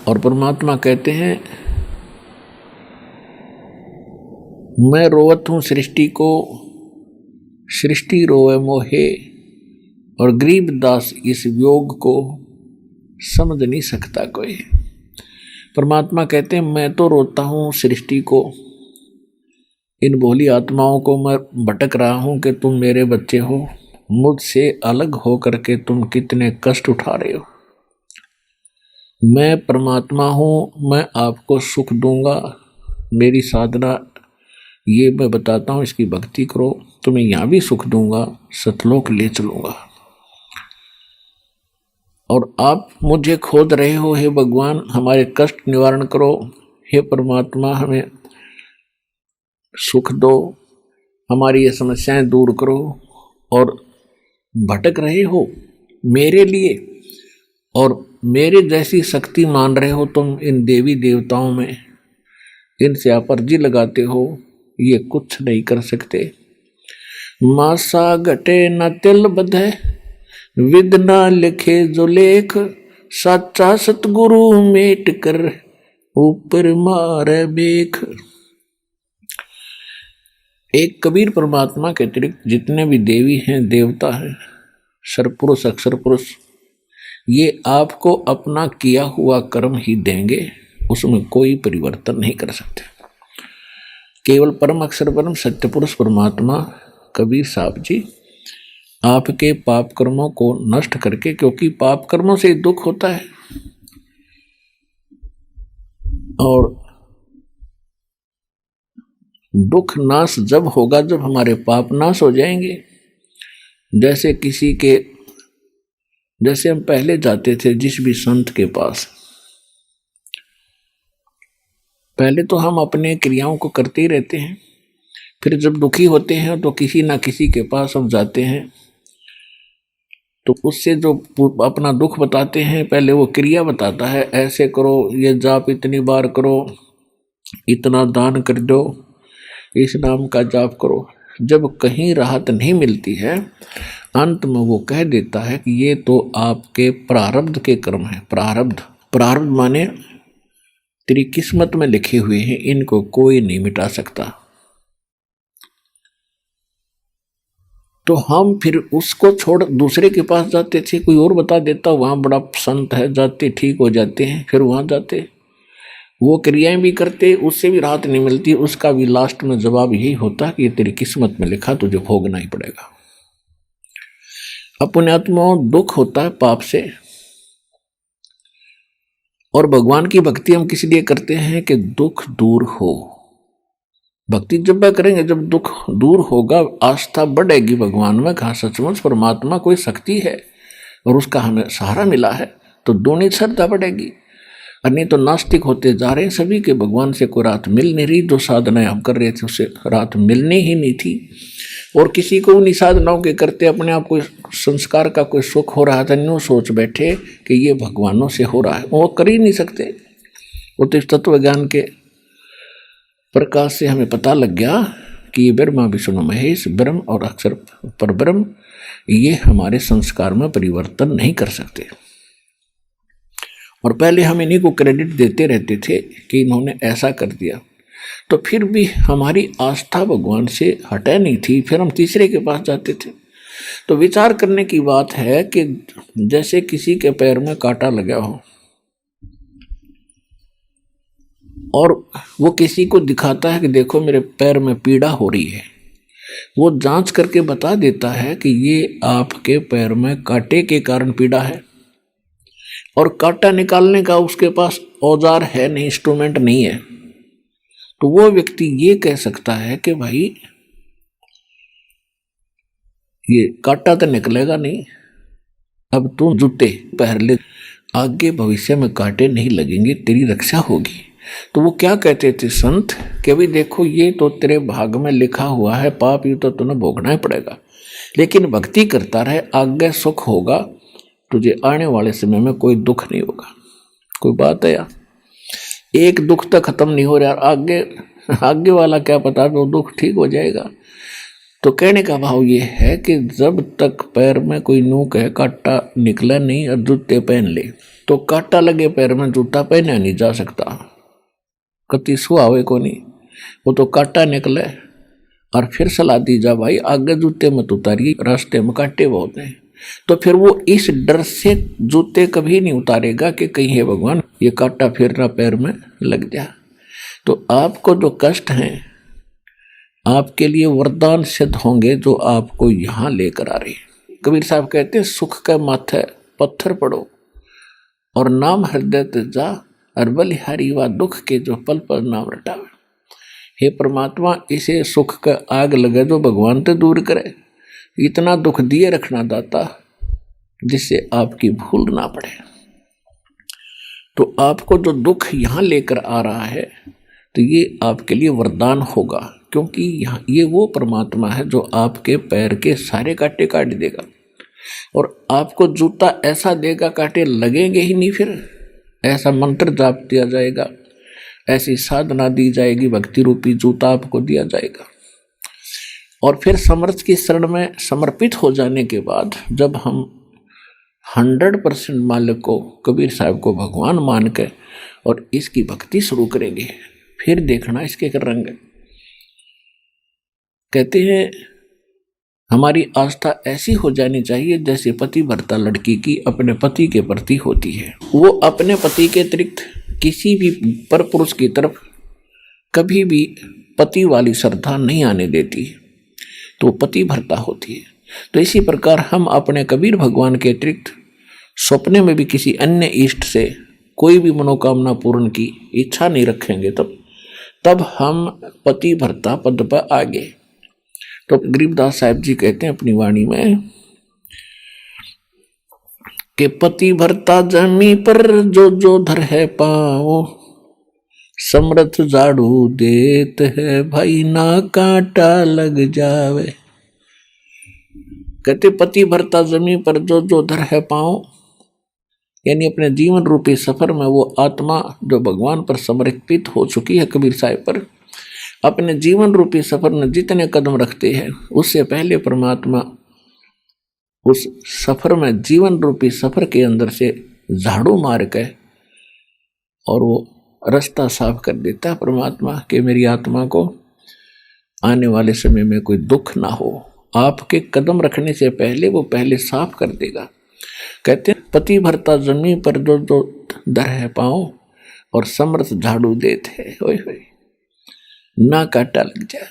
और परमात्मा कहते हैं मैं रोवत हूँ सृष्टि को, सृष्टि रोवे मोहे, और गरीब दास इस योग को समझ नहीं सकता कोई। परमात्मा कहते हैं मैं तो रोता हूँ सृष्टि को, इन भोली आत्माओं को मैं भटक रहा हूँ कि तुम मेरे बच्चे हो, मुझसे अलग हो करके तुम कितने कष्ट उठा रहे हो। मैं परमात्मा हूँ, मैं आपको सुख दूंगा। मेरी साधना ये मैं बताता हूँ, इसकी भक्ति करो, तुम्हें यहाँ भी सुख दूंगा, सतलोक ले चलूंगा। और आप मुझे खोद रहे हो, हे भगवान हमारे कष्ट निवारण करो, हे परमात्मा हमें सुख दो, हमारी ये समस्याएं दूर करो। और भटक रहे हो मेरे लिए और मेरे जैसी शक्ति मान रहे हो तुम इन देवी देवताओं में, इनसे आप अर्जी लगाते हो, ये कुछ नहीं कर सकते। मासा घटे न तिल बधे, विद ना लिखे जो लेख, सच्चा सतगुरु मेट कर ऊपर मारे बेख। एक कबीर परमात्मा के अतिरिक्त जितने भी देवी हैं देवता हैं, सरपुरुष अक्षर पुरुष, ये आपको अपना किया हुआ कर्म ही देंगे, उसमें कोई परिवर्तन नहीं कर सकते। केवल परम अक्षर परम सत्य पुरुष परमात्मा कबीर साहब जी आपके पाप कर्मों को नष्ट करके, क्योंकि पाप कर्मों से दुख होता है, और दुख नाश जब होगा जब हमारे पाप नाश हो जाएंगे। जैसे हम पहले जाते थे जिस भी संत के पास, पहले तो हम अपने क्रियाओं को करते ही रहते हैं, फिर जब दुखी होते हैं तो किसी ना किसी के पास हम जाते हैं, तो उससे जो अपना दुख बताते हैं, पहले वो क्रिया बताता है, ऐसे करो, ये जाप इतनी बार करो, इतना दान कर दो, इस नाम का जाप करो। जब कहीं राहत नहीं मिलती है, अंत में वो कह देता है कि ये तो आपके प्रारब्ध के कर्म हैं। प्रारब्ध माने तेरी किस्मत में लिखे हुए हैं, इनको कोई नहीं मिटा सकता। तो हम फिर उसको छोड़ दूसरे के पास जाते थे, कोई और बता देता वहाँ बड़ा संत है, जाते ठीक हो जाते हैं, फिर वहाँ जाते वो क्रियाएं भी करते, उससे भी राहत नहीं मिलती, उसका भी लास्ट में जवाब यही होता कि ये तेरी किस्मत में लिखा, तुझे भोगना ही पड़ेगा। अपने आत्माओं दुख होता है पाप से, और भगवान की भक्ति हम किस लिए करते हैं कि दुख दूर हो। भक्ति जब करेंगे, जब दुख दूर होगा, आस्था बढ़ेगी भगवान में, कहा सचमुच परमात्मा कोई शक्ति है और उसका हमें सहारा मिला है, तो दोनों श्रद्धा बढ़ेगी। और नहीं तो नास्तिक होते जा रहे हैं सभी के, भगवान से कोई राहत मिल नहीं रही, जो साधनाएं हम कर रहे थे उससे राहत मिलनी ही नहीं थी। और किसी को उन्हीं साधनाओं के करते अपने आप को संस्कार का कोई सुख हो रहा था, न्यू सोच बैठे कि ये भगवानों से हो रहा है, वो कर ही नहीं सकते। वो तो इस तत्व ज्ञान के प्रकाश से हमें पता लग गया कि ये ब्रह्मा विष्णु महेश, ब्रह्म और अक्षर पर ब्रह्म, ये हमारे संस्कार में परिवर्तन नहीं कर सकते। और पहले हम इन्हीं को क्रेडिट देते रहते थे कि इन्होंने ऐसा कर दिया, तो फिर भी हमारी आस्था भगवान से हटे नहीं थी, फिर हम तीसरे के पास जाते थे। तो विचार करने की बात है कि जैसे किसी के पैर में कांटा लगा हो और वो किसी को दिखाता है कि देखो मेरे पैर में पीड़ा हो रही है, वो जांच करके बता देता है कि ये आपके पैर में कांटे के कारण पीड़ा है, और कांटा निकालने का उसके पास औजार है नहीं, इंस्ट्रूमेंट नहीं है। तो वो व्यक्ति ये कह सकता है कि भाई ये कांटा तो निकलेगा नहीं, अब तू जूते पहन ले, आगे भविष्य में कांटे नहीं लगेंगे, तेरी रक्षा होगी। तो वो क्या कहते थे संत कि भाई देखो ये तो तेरे भाग में लिखा हुआ है, पाप ये तो तुम्हें भोगना ही पड़ेगा, लेकिन भक्ति करता रहे, आगे सुख होगा, तुझे आने वाले समय में कोई दुख नहीं होगा। कोई बात है यार, एक दुख तक खत्म नहीं हो रहा, आगे वाला क्या पता वो दुख ठीक हो जाएगा। तो कहने का भाव ये है कि जब तक पैर में कोई नूक है, कांटा निकला नहीं और जूते पहन ले, तो कांटा लगे पैर में जूता पहना नहीं जा सकता, कति सुहावे को नहीं। वो तो कांटा निकले और फिर सलाह दी जा भाई आगे जूते मत उतारिए, रास्ते में कांटे बहुत हैं। तो फिर वो इस डर से जूते कभी नहीं उतारेगा कि कहीं है भगवान ये कांटा फिर ना पैर में लग जा। तो आपको जो कष्ट हैं आपके लिए वरदान सिद्ध होंगे जो आपको यहाँ लेकर आ रही है। कबीर साहब कहते हैं सुख का माथे पत्थर पड़ो और नाम हृदय तेजा और बलिहारी व दुख के जो पल पल नाम रटावे। हे परमात्मा इसे सुख का आग लगे जो भगवान ते दूर करे, इतना दुख दिए रखना दाता जिससे आपकी भूल ना पड़े। तो आपको जो दुख यहाँ लेकर आ रहा है तो ये आपके लिए वरदान होगा, क्योंकि यहाँ ये वो परमात्मा है जो आपके पैर के सारे कांटे काट देगा और आपको जूता ऐसा देगा कांटे लगेंगे ही नहीं। फिर ऐसा मंत्र जाप दिया जाएगा, ऐसी साधना दी जाएगी, भक्ति रूपी जूता आपको दिया जाएगा। और फिर समर्थ की शरण में समर्पित हो जाने के बाद जब हम 100% मालिक को कबीर साहब को भगवान मान के और इसकी भक्ति शुरू करेंगे, फिर देखना इसके रंग। कहते हैं हमारी आस्था ऐसी हो जानी चाहिए जैसे पति भरता लड़की की अपने पति के प्रति होती है। वो अपने पति के अतिरिक्त किसी भी पर पुरुष की तरफ कभी भी पति वाली श्रद्धा नहीं आने देती, तो पति भरता होती है। तो इसी प्रकार हम अपने कबीर भगवान के अतिरिक्त सपने में भी किसी अन्य इष्ट से कोई भी मनोकामना पूर्ण की इच्छा नहीं रखेंगे, तब हम पति भरता पद पर आगे। तो गरीबदास साहब जी कहते हैं अपनी वाणी में कि पति भरता जमी पर जो जो धर है पाओ, समर्थ झाड़ू देत है भाई ना कांटा लग जावे। कहते पति भरता जमी पर जो जो धर है पाओ, यानी अपने जीवन रूपी सफर में वो आत्मा जो भगवान पर समर्पित हो चुकी है कबीर साहब पर, अपने जीवन रूपी सफर में जितने कदम रखते हैं उससे पहले परमात्मा उस सफर में जीवन रूपी सफर के अंदर से झाड़ू मार के और वो रास्ता साफ कर देता है परमात्मा कि मेरी आत्मा को आने वाले समय में कोई दुख ना हो। आपके कदम रखने से पहले वो पहले साफ कर देगा। कहते हैं पति भरता जमीन पर जो जो दर है पाओ और समर्थ झाड़ू देते है, होए होए ना कांटा लग जाए।